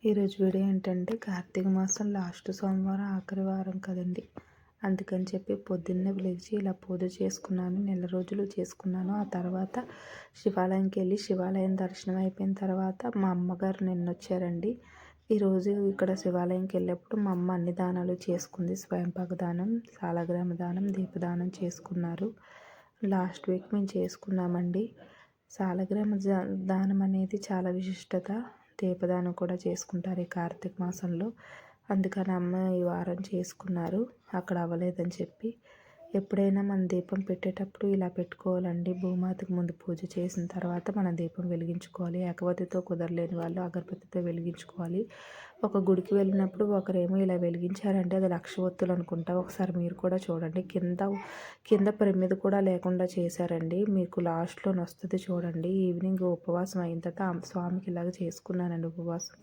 ఈరోజు వీడియో ఏంటంటే కార్తీక మాసం లాస్ట్ సోమవారం ఆఖరి వారం కదండి. అందుకని చెప్పి పొద్దున్నే లేచి ఇలా పూజ చేసుకున్నాను. నెల రోజులు చేసుకున్నాను. ఆ తర్వాత శివాలయంకి వెళ్ళి శివాలయం దర్శనం అయిపోయిన తర్వాత మా అమ్మగారు నిన్నొచ్చారండి. ఈరోజు ఇక్కడ శివాలయంకి వెళ్ళేప్పుడు మా అమ్మ అన్ని దానాలు చేసుకుంది. స్వయంపాక దానం, సాలగ్రామ దానం, దీపదానం చేసుకున్నారు. లాస్ట్ వీక్ మేము చేసుకున్నామండి. సాలగ్రామ దానం అనేది చాలా విశిష్టత. దీపదానం కూడా చేసుకుంటారు ఈ కార్తీక మాసంలో. అందుకని అమ్మ ఈ వారం చేసుకున్నారు. అక్కడ అవ్వలేదని చెప్పి ఎప్పుడైనా మన దీపం పెట్టేటప్పుడు ఇలా పెట్టుకోవాలండి. భూమాతకు ముందు పూజ చేసిన తర్వాత మనం దీపం వెలిగించుకోవాలి. ఏకవతితో కుదరలేని వాళ్ళు అగరబత్తితో వెలిగించుకోవాలి. ఒక గుడికి వెళ్ళినప్పుడు ఒకరేమో ఇలా వెలిగించారంటే అది 1,00,000 ఒత్తులు అనుకుంటా. ఒకసారి మీరు కూడా చూడండి. కింద ప్రమిద కూడా లేకుండా చేశారండి. మీకు లాస్ట్లోనే వస్తుంది చూడండి. ఈవినింగ్ ఉపవాసం అయిన తర్వాత స్వామికి ఇలాగ చేసుకున్నానండి ఉపవాసం.